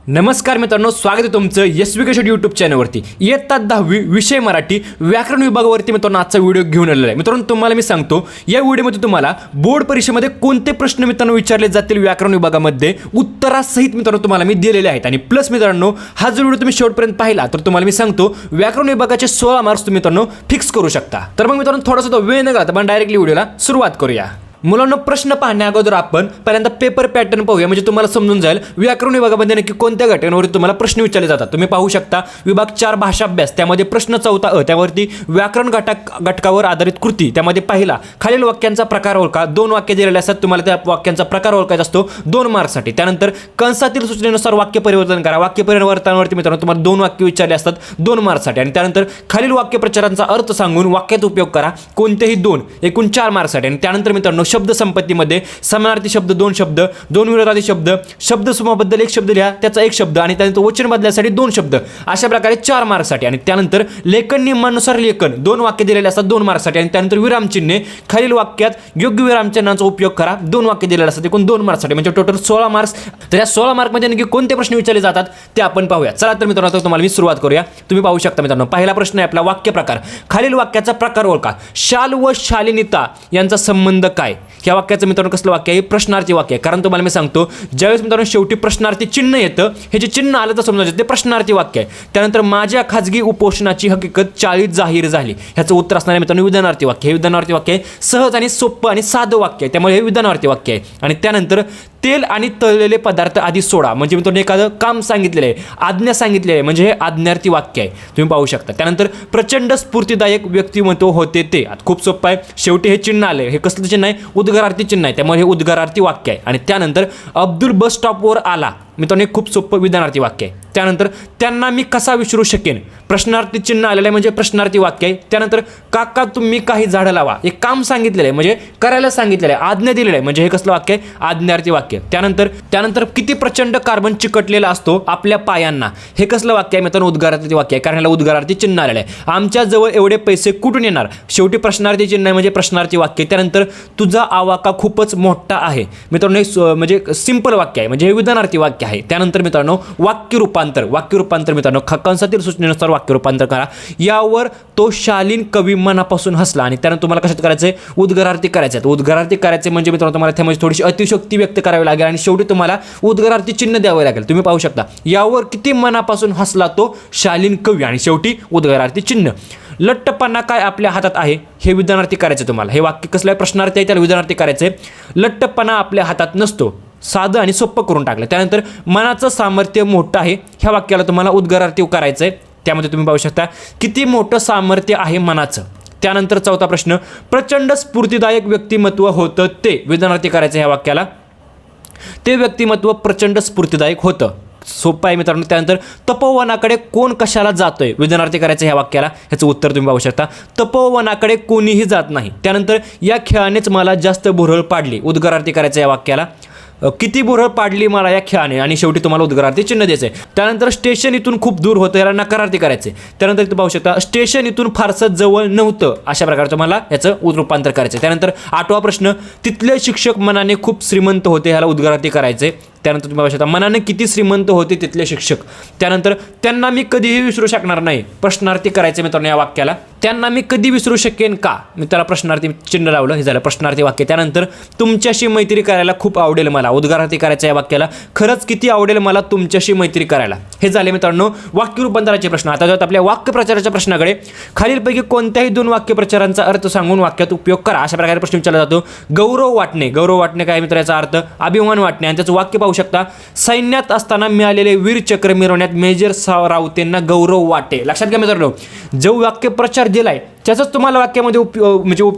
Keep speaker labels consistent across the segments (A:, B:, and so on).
A: नमस्कार मित्रांनो, स्वागत आहे तुमचं यशविकेश यूट्यूब चॅनलवरती। इयत्ता 10वी विषय मराठी व्याकरण विभागावरती मित्रांनो आजचा व्हिडिओ घेऊन आलेला आहे। मित्रांनो तुम्हाला मी सांगतो, या व्हिडिओमध्ये तुम्हाला बोर्ड परीक्षेमध्ये कोणते प्रश्न मित्रांनो विचारले जातील व्याकरण विभागामध्ये उत्तरासहित मित्रांनो तुम्हाला मी दिलेले आहेत। आणि प्लस मित्रांनो हा जो व्हिडिओ तुम्ही शेवटपर्यंत पाहिला तर तुम्हाला मी सांगतो व्याकरण विभागाचे 16 मार्क्स तुम्ही मित्रांनो फिक्स करू शकता। तर मग मित्रांनो थोडासा वेळ न घालता आपण डायरेक्टली व्हिडिओला सुरुवात करूया। मुलांना प्रश्न पाहण्या अगोदर आपण पहिल्यांदा पेपर पॅटर्न पाहूया, म्हणजे तुम्हाला समजून जाईल व्याकरण विभागामध्ये नक्की कोणत्या घटकांवरती तुम्हाला प्रश्न विचारले जातात। तुम्ही पाहू शकता विभाग 4 भाषा अभ्यास, त्यामध्ये प्रश्न 4 त्यावरती व्याकरण घटकावर आधारित कृती, त्यामध्ये पहिला खालील वाक्यांचा प्रकार ओळखा। 2 वाक्य दिलेले असतात, तुम्हाला त्या वाक्यांचा प्रकार ओळखायचा असतो 2 मार्क्ससाठी। त्यानंतर कंसातील सूचनेनुसार वाक्य परिवर्तन करा। वाक्य परिवर्तनावरती मित्रांनो तुम्हाला 2 वाक्य विचारले असतात 2 मार्क्ससाठी। आणि त्यानंतर खालील वाक्य प्रचारांचा अर्थ सांगून वाक्यात उपयोग करा, कोणतेही 2, एकूण 4 मार्क्ससाठी। आणि त्यानंतर मित्रांनो शब्द संपत्तीमध्ये समानार्थी शब्द 2 शब्द, 2 विरोधार्थी शब्द, शब्द समूहाबद्दल 1 शब्द लिहा, त्याचा 1 शब्द, आणि त्यानंतर वचन बदलासाठी 2 शब्द, अशा प्रकारे 4 मार्क्ससाठी। आणि त्यानंतर लेखन नियमानुसार लेखन 2 वाक्य दिलेले असतात 2 मार्क्ससाठी। आणि त्यानंतर विरामचिन्हे, खालील वाक्यात योग्य विरामचिन्हांचा उपयोग करा, 2 वाक्य दिलेले असतात एकूण 2 मार्क्ससाठी, म्हणजे टोटल 16 मार्क्स। तर या 16 मार्कमध्ये नेमके कोणते प्रश्न विचारले जातात ते आपण पाहूया। चला तर मित्रांनो तुम्हाला मी सुरुवात करूया। तुम्ही पाहू शकता मित्रांनो पहिला प्रश्न आहे आपला वाक्य प्रकार। खालील वाक्याचा प्रकार ओळखा। शाल व शालिनीता यांचा संबंध काय? या वाक्याचं मित्रांनो कसलं वाक्य आहे? प्रश्नार्थी वाक्य आहे। कारण तुम्हाला मी सांगतो ज्यावेळेस मित्रांनो शेवटी प्रश्नार्थी चिन्ह येतं, हे जे चिन्ह आलं तर समजायचं ते प्रश्नार्थी वाक्य आहे। त्यानंतर माझ्या खाजगी उपोषणाची हकीकत चाळीत जाहीर झाली, ह्याचं उत्तर असणार आहे मित्रांनो विधानार्थी वाक्य। हे विधानार्थी वाक्य आहे, सहज आणि सोपं आणि साधं वाक्य आहे, त्यामुळे हे विधानार्थी वाक्य आहे। आणि त्यानंतर तेल आणि तळलेले पदार्थ आधी सोडा, म्हणजे मित्रांनो एखादं काम सांगितलेलं आहे, आज्ञा सांगितलेली आहे, म्हणजे हे आज्ञार्थी वाक्य आहे, तुम्ही पाहू शकता। त्यानंतर प्रचंड स्फूर्तिदायक व्यक्तिमत्व होते ते, आता खूप सोपं आहे, शेवटी हे चिन्ह आले, हे कसलं चिन्ह आहे? उद्गारार्थी चिन्ह आहे, त्यामुळे हे उद्गारार्थी वाक्य आहे। आणि त्यानंतर अब्दुल बस स्टॉपवर आला, मित्रांनो खूप सोपं विधानार्थी वाक्य आहे। त्यानंतर त्यांना मी कसा विसरू शकेन, प्रश्नार्थी चिन्ह आलेलं आहे, म्हणजे प्रश्नार्थी वाक्य आहे। त्यानंतर काका तुम्ही काही झाडं लावा, एक काम सांगितलेलं आहे, म्हणजे करायला सांगितलेलं आहे, आज्ञा दिलेलं आहे, म्हणजे हे कसलं वाक्य आहे? आज्ञार्थी वाक्य। त्यानंतर किती प्रचंड कार्बन चिकटलेला असतो आपल्या पायांना, हे कसलं वाक्य आहे मित्रांनो? उद्गारार्थी वाक्य आहे, कारण ह्याला उद्गारार्थी चिन्ह आलेलं आहे। आमच्या जवळ एवढे पैसे कुठून येणार, शेवटी प्रश्नार्थी चिन्ह आहे, म्हणजे प्रश्नार्थी वाक्य। त्यानंतर तुझा आवाका खूपच मोठा आहे, मित्रांनो म्हणजे सिंपल वाक्य आहे, म्हणजे हे विधानार्थी वाक्य आहे। त्यानंतर मित्रांनो वाक्य रूपांतर मित्रांनो कंसातील सूचनेनुसार वाक्य रूपांतर करा। यावर तो शालीन कवी मनापासून हसला। आणि त्यानंतर तुम्हाला कशात करायचं आहे? उद्गारार्थी करायचं आहे। उद्गारार्थी करायचे म्हणजे मित्रांनो तुम्हाला त्यामध्ये थोडीशी अतिशयोक्ती व्यक्त करावी लागेल, आणि शेवटी तुम्हाला उद्गारार्थी चिन्ह द्यावे लागेल। तुम्ही पाहू शकता यावर किती मनापासून हसला तो शालीन कवी, आणि शेवटी उद्गारार्थी चिन्ह। लठ्ठपणा काय आपल्या हातात आहे, हे विधानार्थी करायचं तुम्हाला। हे वाक्य कसलं आहे? प्रश्नार्थी आहे, त्याला विधानार्थी करायचं आहे। लठ्ठपणा आपल्या हातात नसतो, साधं आणि सोपं करून टाकलं। त्यानंतर मनाचं सामर्थ्य मोठं आहे, ह्या वाक्याला तुम्हाला उद्गारार्थी करायचं आहे। त्यामध्ये तुम्ही पाहू शकता किती मोठं सामर्थ्य आहे मनाचं। त्यानंतर चौथा प्रश्न प्रचंड स्फूर्तिदायक व्यक्तिमत्व होतं ते, विधानार्थी करायचं ह्या वाक्याला। ते व्यक्तिमत्व प्रचंड स्फूर्तिदायक होतं, सोपं आहे मित्रांनो। त्यानंतर तपोवनाकडे कोण कशाला जातोय, विधानार्थी करायचं ह्या वाक्याला, ह्याचं उत्तर तुम्ही पाहू शकता तपोवनाकडे कोणीही जात नाही। त्यानंतर या खेळानेच मला जास्त भुरळ पाडली, उद्गारार्थी करायचं या वाक्याला। किती भुरळ पाडली मला या खेळाने, आणि शेवटी तुम्हाला उद्गारार्थी चिन्ह द्यायचं आहे। त्यानंतर स्टेशन इथून खूप दूर होतं, याला नकारार्थी करायचं आहे। त्यानंतर तुम्ही पाहू शकता स्टेशन इथून फारसं जवळ नव्हतं, अशा प्रकारे तुम्हाला याचं रूपांतर करायचं आहे। त्यानंतर 8वा प्रश्न तिथले शिक्षक मनाने खूप श्रीमंत होते, ह्याला उद्गारार्थी करायचं आहे। त्यानंतर तुम्ही पाहू शकता मनाने किती श्रीमंत होते तिथले शिक्षक। त्यानंतर त्यांना मी कधीही विसरू शकणार नाही, प्रश्नार्थी करायचं मित्रांनो या वाक्याला। त्यांना मी कधी विसरू शकेन का, मी त्याला प्रश्नार्थी चिन्ह लावलं, हे झालं प्रश्नार्थी वाक्य। त्यानंतर तुमच्याशी मैत्री करायला खूप आवडेल मला, उद्गारार्थी करायचं या वाक्याला। खरंच किती आवडेल मला तुमच्याशी मैत्री करायला, हे झाले मित्रांनो वाक्य रूपांतराचे प्रश्न। आता जात आपल्या वाक्य प्रचाराच्या प्रश्नाकडे। खालीलपैकी कोणत्याही 2 वाक्य प्रचारांचा अर्थ सांगून वाक्यात उपयोग करा, अशा प्रकारे प्रश्न विचारला जातो। गौरव वाटणे काय मित्र, याचा अर्थ अभिमान वाटणे, आणि त्याचं वाक्य पाहू शकता सैन्यात असताना मिळालेले वीर चक्र मिरवण्यात मेजर राऊतांना गौरव वाटे। लक्षात घ्या मित्रांनो, जो वाक्य प्रचार दिलाय त्याचाच तुम्हाला वाक्यामध्ये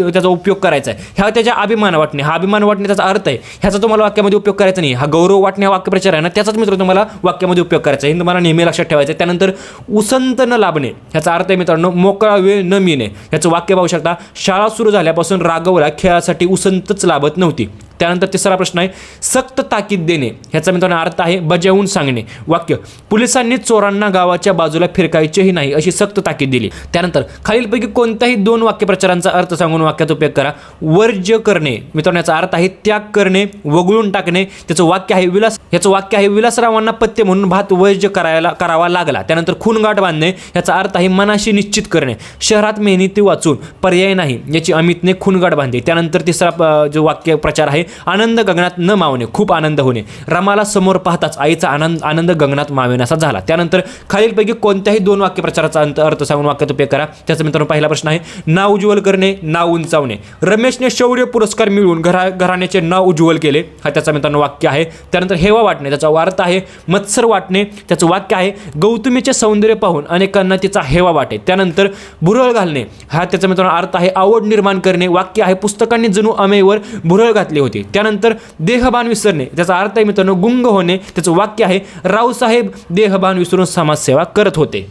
A: त्याचा उपयोग करायचा आहे। ह्या त्याच्या अभिमान वाटणे, हा अभिमान वाटणे त्याचा अर्थ आहे, ह्याचा तुम्हाला वाक्यामध्ये उपयोग करायचा नाही। हा गौरव वाटणे हा वाक्यप्रचार आहे ना, त्याचाच मित्र तुम्हाला वाक्यामध्ये उपयोग करायचा आहे, हे तुम्हाला नेहमी लक्षात ठेवायचं आहे। त्यानंतर उसंत न लाभणे, ह्याचा अर्थ आहे मित्रांनो मोकळा वेळ न मिळणे, ह्याचं वाक्य पाहू शकता शाळा सुरू झाल्यापासून राघवला खेळासाठी उसंतच लाभत नव्हती। त्यानंतर तिसरा प्रश्न आहे सक्त ताकीद देणे, ह्याचा मित्रांनो अर्थ आहे बजावून सांगणे. वाक्य पोलिसांनी चोरांना गावाच्या बाजूला फिरकायचेही नाही अशी सक्त ताकीद दिली. त्यानंतर खालीलपैकी कोणत्याही दोन वाक्यप्रचारांचा अर्थ सांगून वाक्यात उपयोग करा. वर्ज्य करणे मित्रांनो याचा अर्थ आहे त्याग करणे, वगळून टाकणे. त्याचं वाक्य आहे याचं वाक्य आहे विलासरावांना पत्ते म्हणून भात वर्ज्य करावा लागला. त्यानंतर खूनगाठ बांधणे याचा अर्थ आहे मनाशी निश्चित करणे. शहरात मेहनती वाचून पर्याय नाही याची अमितने खूनगाठ बांधली. त्यानंतर तिसरा जो वाक्य प्रचार आहे आनंद गगनात न मावणे, खूप आनंद होणे. रमाला समोर पाहताच आईचा आनंद गगनात मावेनासा झाला. त्यानंतर खालीलपैकी कोणत्याही दोन वाक्यप्रचाराचा अर्थ सांगून वाक्यात उपयोग करा. त्याचा मित्रांनो पहिला प्रश्न आहे नाव उज्ज्वल करणे, नाव उंचावणे. रमेशने शौर्य पुरस्कार मिळवून घराण्याचे नाव उज्ज्वल केले, हा त्याचा मित्रांनो वाक्य आहे. त्यानंतर हेवा वाटणे त्याचा अर्थ आहे मत्सर वाटणे. त्याचं वाक्य आहे गौतमीचे सौंदर्य पाहून अनेकांना तिचा हेवा वाटे. त्यानंतर भुरळ घालणे हा त्याचा मित्रांनो अर्थ आहे आवड निर्माण करणे. वाक्य आहे पुस्तकांनी जणू अमेवर भुरळ घातली होती. त्यानंतर देहभान विसरणे त्याचा अर्थ आहे मित्रांनो गुंग होणे. त्याचं वाक्य आहे रावसाहेब देहभान विसरून समाजसेवा करत होते.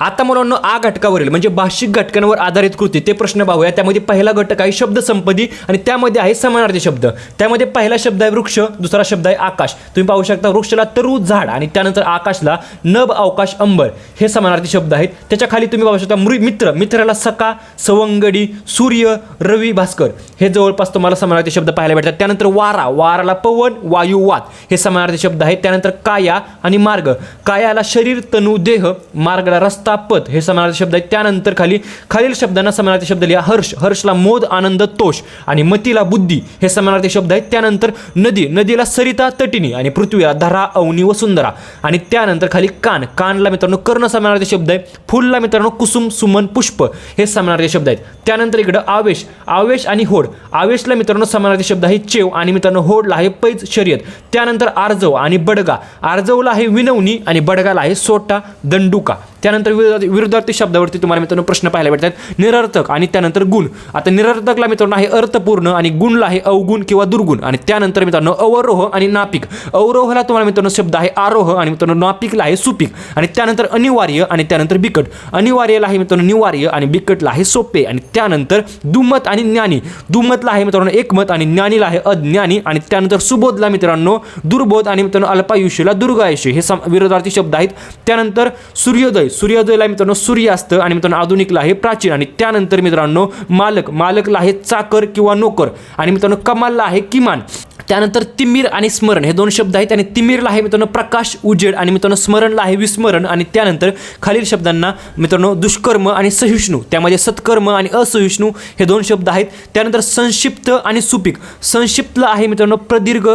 A: आता मुलांनो आ घटकावरील म्हणजे भाषिक घटकांवर आधारित कृती ते प्रश्न पाहूया. त्यामध्ये पहिला घटक आहे शब्द संपत्ती आणि त्यामध्ये आहे समानार्थी शब्द. त्यामध्ये पहिला शब्द आहे वृक्ष, दुसरा शब्द आहे आकाश. तुम्ही पाहू शकता वृक्षाला तरु झाड आणि त्यानंतर आकाशला नभ अवकाश अंबर हे समानार्थी शब्द आहेत. त्याच्या खाली तुम्ही पाहू शकता मित्र, मित्राला सखा, सवंगडी, सूर्य, रवी, भास्कर हे जवळपास तुम्हाला समानार्थी शब्द पाहायला भेटतात. त्यानंतर वारा, वाराला पवन, वायू, वात हे समानार्थी शब्द आहेत. त्यानंतर काया आणि मार्ग, कायाला शरीर, तनु, देह, मार्गाला रस्ता, पथ हे समानार्थी शब्द आहेत. त्यानंतर खालील शब्दांना समानार्थी शब्द लिहा. हर्ष, हर्षला मोद, आनंद, तोष आणि मतीला बुद्धी हे समानार्थी शब्द आहेत. त्यानंतर नदी, नदीला सरिता, तटिनी आणि पृथ्वीला धरा, अवनी, वसुंधरा आणि त्यानंतर खाली कान, कानला मित्रांनो कर्ण समानार्थी शब्द आहे. फुलला मित्रांनो कुसुम, सुमन, पुष्प हे समानार्थी शब्द आहेत. त्यानंतर इकडं आवेश, आवेश आणि होड, आवेशला मित्रांनो समानार्थी शब्द आहे चेव आणि मित्रांनो होडला आहे पैज, शर्यत. त्यानंतर आर्जव आणि बडगा, आर्जवला आहे विनवणी आणि बडगाला आहे सोटा, दंडुका. त्यानंतर विरुद्धार्थी शब्दावरती तुम्हाला मित्रांनो प्रश्न पाहायला भेटतात. निरर्थक आणि त्यानंतर गुण. आता निरर्थकला मित्रांनो आहे अर्थपूर्ण आणि गुणला आहे अवगुण किंवा दुर्गुण. आणि त्यानंतर मित्रांनो अवरोह आणि नापिक, अवरोहला तुम्हाला मित्रांनो शब्द आहे आरोह आणि मित्रांनो नापिकला आहे सुपीक. आणि त्यानंतर अनिवार्य आणि त्यानंतर बिकट, अनिवार्यला आहे मित्रांनो निवार्य आणि बिकटला आहे सोपे. आणि त्यानंतर दुमत आणि ज्ञानी, दुमतला आहे मित्रांनो एकमत आणि ज्ञानीला आहे अज्ञानी. आणि त्यानंतर सुबोधला मित्रांनो दुर्बोध आणि मित्रांनो अल्पायुष्यला दुर्गायुष्य हे विरोधार्थी शब्द आहेत. त्यानंतर सूर्योदय, सूर्योदयला मित्रांनो सूर्य असतं आणि मित्रांनो आधुनिकला आहे प्राचीन. आणि त्यानंतर मित्रांनो मालक, मालकला आहे चाकर किंवा नोकर आणि मित्रांनो कमालला आहे किमान. त्यानंतर तिमीर आणि स्मरण हे दोन शब्द आहेत आणि तिमीरला आहे मित्रांनो प्रकाश, उजेड आणि मित्रांनो स्मरणला आहे विस्मरण. आणि त्यानंतर खालील शब्दांना मित्रांनो दुष्कर्म आणि सहिष्णू, त्यामध्ये सत्कर्म आणि असहिष्णू हे दोन शब्द आहेत. त्यानंतर संक्षिप्त आणि सुपीक, संक्षिप्तला आहे मित्रांनो प्रदीर्घ,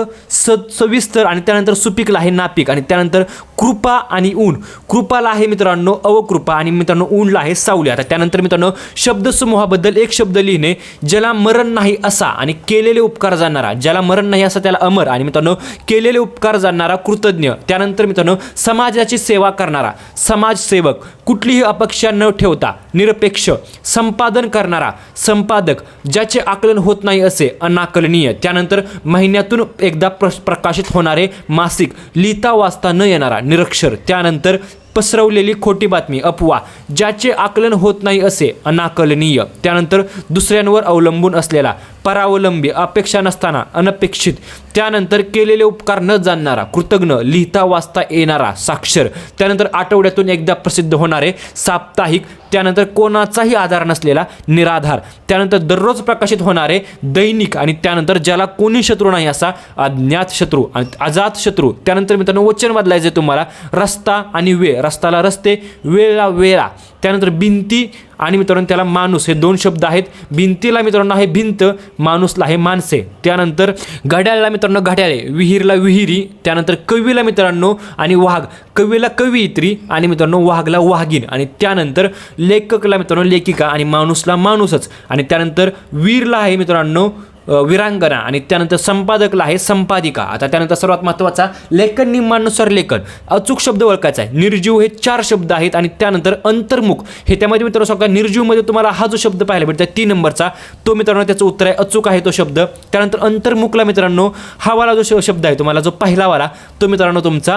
A: सविस्तर आणि त्यानंतर सुपीकला आहे नापिक. आणि त्यानंतर कृपा आणि ऊन, कृपाला आहे मित्रांनो अवकृपा आणि मित्रांनो ऊनला आहे सावली. आता त्यानंतर मित्रांनो शब्दसमूहाबद्दल एक शब्द लिहिणे. ज्याला मरण नाही असा आणि केलेले उपकार जाणणारा, ज्याला मरण नाही असा त्याला अमर आणि मित्रांनो केलेले उपकार जाणणारा कृतज्ञ. त्यानंतर मित्रांनो समाजाची सेवा करणारा, समाजसेवक. कुठलीही अपेक्षा न ठेवता निरपेक्ष. संपादन करणारा, संपादक. ज्याचे आकलन होत नाही असे अनाकलनीय. त्यानंतर महिन्यातून एकदा प्रकाशित होणारे मासिक, लिहिता वाचता न येणारा निरक्षर. त्यानंतर पसरवलेली खोटी बातमी, अफवा. ज्याचे आकलन होत नाही असे अनाकलनीय. त्यानंतर दुसऱ्यांवर अवलंबून असलेला, परावलंबी. अपेक्षा नसताना अनपेक्षित. त्यानंतर केलेले उपकार न जाणणारा, कृतज्ञ. लिहिता वाचता येणारा, साक्षर. त्यानंतर आठवड्यातून एकदा प्रसिद्ध होणारे, साप्ताहिक. त्यानंतर कोणाचाही आधार नसलेला, निराधार. त्यानंतर दररोज प्रकाशित होणारे, दैनिक. आणि त्यानंतर ज्याला कोणी शत्रू नाही असा अज्ञात शत्रू आणि अजात शत्रू. त्यानंतर मित्रांनो वचन बदलायचे तुम्हाला. रस्ता आणि वेळ, रस्ताला रस्ते, वेळला वेळा. त्यानंतर भिंती आणि मित्रांनो त्याला माणूस हे दोन शब्द आहेत. भिंतीला मित्रांनो आहे भिंत, माणूसला आहे माणसे. त्यानंतर घड्याळला मित्रांनो घड्याळे, विहीरला विहिरी. त्यानंतर कवीला मित्रांनो आणि वाघ, कवीला कवयित्री आणि मित्रांनो वाघला वाघीण. आणि त्यानंतर लेखकला मित्रांनो लेखिका आणि माणूसला माणूसच. आणि त्यानंतर वीरला आहे मित्रांनो विरांगना आणि त्यानंतर संपादकला आहे संपादिका. आता त्यानंतर सर्वात महत्त्वाचा लेखन नियमानुसार लेखन. अचूक शब्द ओळखायचा आहे. निर्जीव हे 4 शब्द आहेत आणि त्यानंतर अंतर्मुख हे त्यामध्ये मित्रांनो सांगा. निर्जीवमध्ये तुम्हाला हा जो शब्द पाहायला भेटतो 3 नंबरचा, तो मित्रांनो त्याचं उत्तर आहे अचूक आहे तो शब्द. त्यानंतर अंतर्मुखला मित्रांनो हा वाला जो शब्द आहे तुम्हाला जो पहिला वाला तो मित्रांनो तुमचा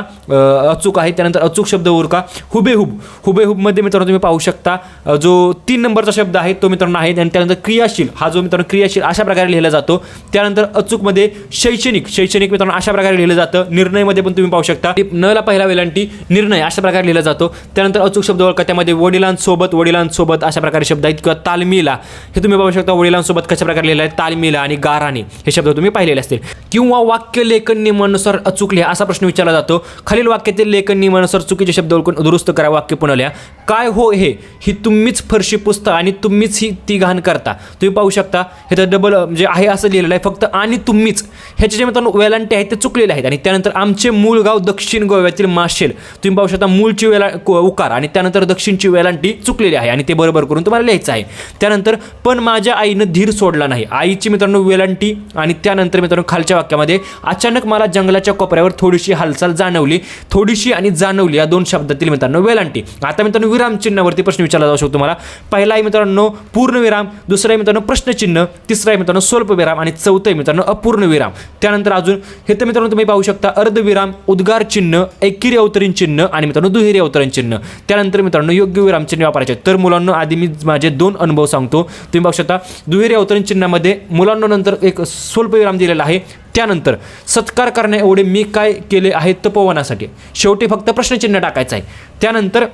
A: अचूक आहे. त्यानंतर अचूक शब्द ओळखा. हुबेहूब, हुबेहूबमध्ये मित्रांनो तुम्ही पाहू शकता जो 3 नंबरचा शब्द आहे तो मित्रांनो आहे. आणि त्यानंतर क्रियाशील हा जो मित्रांनो क्रियाशील अशा प्रकारे लिहिला जातो. त्यानंतर अचूकमध्ये शैक्षणिक मित्रांनो अशा प्रकारे लिहिलं जातं. निर्णयमध्ये पण तुम्ही पाहू शकता न ला पहिला वेलांटी निर्णय अशा प्रकारे लिहिला जातो. त्यानंतर अचूक शब्द ओळखा, त्यामध्ये वडिलांसोबत अशा प्रकारे शब्द आहेत किंवा तालमीला हे तुम्ही पाहू शकता. वडिलांसोबत कशा प्रकारे लिहिलं आहे, तालमीला आणि गाराने हे शब्द तुम्ही पाहिलेले असतील. किंवा वाक्य लेखन नियमानुसार अचूक लिहा असा प्रश्न विचारला जातो. खालील वाक्यातील लेखन नियमानुसार चुकीचे शब्द ओळखून दुरुस्त करा, वाक्य पुन्हा लिहा. काय हो हे, ही तुम्हीच फरशी पुसता आणि तुम्हीच ही ती घाण करता. तुम्ही पाहू शकता हे तर डबल म्हणजे आहे असं लिहिलेलं आहे फक्त आणि तुम्हीच. ह्याचे जे मित्रांनो वेलांटी आहेत ते चुकलेले आहेत. आणि त्यानंतर आमचे मूळ गाव दक्षिण गोव्यातील माशेल, तुम्ही पाहू शकता मूळची उकार आणि त्यानंतर दक्षिणची वेलांटी चुकलेली आहे आणि ते बरोबर करून तुम्हाला लिहायचं आहे. त्यानंतर पण माझ्या आईनं धीर सोडला नाही, आईची मित्रांनो वेलांटी. आणि त्यानंतर मित्रांनो खालच्या वाक्यामध्ये अचानक मला जंगलाच्या कोपऱ्यावर थोडीशी हालचाल जाणवली, थोडीशी आणि जाणवली या दोन शब्दातील मित्रांनो वेलांटी. आता मित्रांनो विरामचिन्हावरती प्रश्न विचारला जाऊ शकतो तुम्हाला. पहिला आहे मित्रांनो पूर्णविराम, दुसरा आहे मित्रांनो प्रश्नचिन्ह, तिसरा आहे मित्रांनो स्वल्पविराम आणि चौथं आहे मित्रांनो अपूर्णविराम. त्यानंतर अजून हे तर मित्रांनो तुम्ही पाहू शकता अर्धविराम, उद्गार चिन्ह, एकेरी अवतरण चिन्ह आणि मित्रांनो दुहेरी अवतरण चिन्ह. त्यानंतर मित्रांनो योग्य विरामचिन्ह वापरायचे. तर मुलांना आधी मी माझे 2 अनुभव सांगतो. तुम्ही पाहू शकता दुहेरी अवतरण चिन्हामध्ये मुलांना नंतर एक स्वल्पविराम दिलेला आहे. त्यानंतर सत्कार करण्या एवढे मी काय केले आहे तपोवनासाठी, शेवटी फक्त प्रश्नचिन्ह टाकायचं आहे. त्यानंतर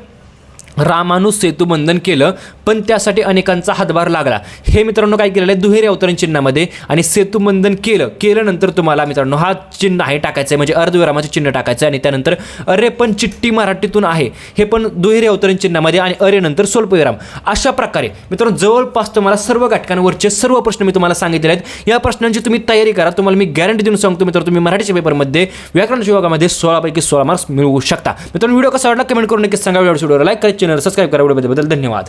A: रामानु सेतुबंधन केलं पण त्यासाठी अनेकांचा हातभार लागला, हे मित्रांनो काय केलेलं आहे दुहेरी अवतरण चिन्हामध्ये. आणि सेतुबंधन केल्यानंतर तुम्हाला मित्रांनो हा चिन्ह आहे टाकायचं आहे, म्हणजे अर्धविरामाचे चिन्ह टाकायचं आहे. आणि त्यानंतर अरे पण चिठ्ठी मराठीतून आहे हे पण दुहेरी अवतरण चिन्हामध्ये आणि अरे नंतर स्वल्पविराम. अशा प्रकारे मित्रांनो जवळपास तुम्हाला सर्व घटकांवरचे सर्व प्रश्न मी तुम्हाला सांगितले आहेत. या प्रश्नांची तुम्ही तयारी करा. तुम्हाला मी गॅरंटी देऊन सांगतो मित्रांनो तुम्ही मराठीच्या पेपरमध्ये व्याकरण विभागामध्ये 16 पैकी 16 मार्क्स मिळवू शकता. मित्रांनो व्हिडिओ कसा वाटला कमेंट करून नक्की सांगा. व्हिडिओला लाईक करा, चॅनल सबस्क्राइब करा. व्हिडिओबद्दल धन्यवाद.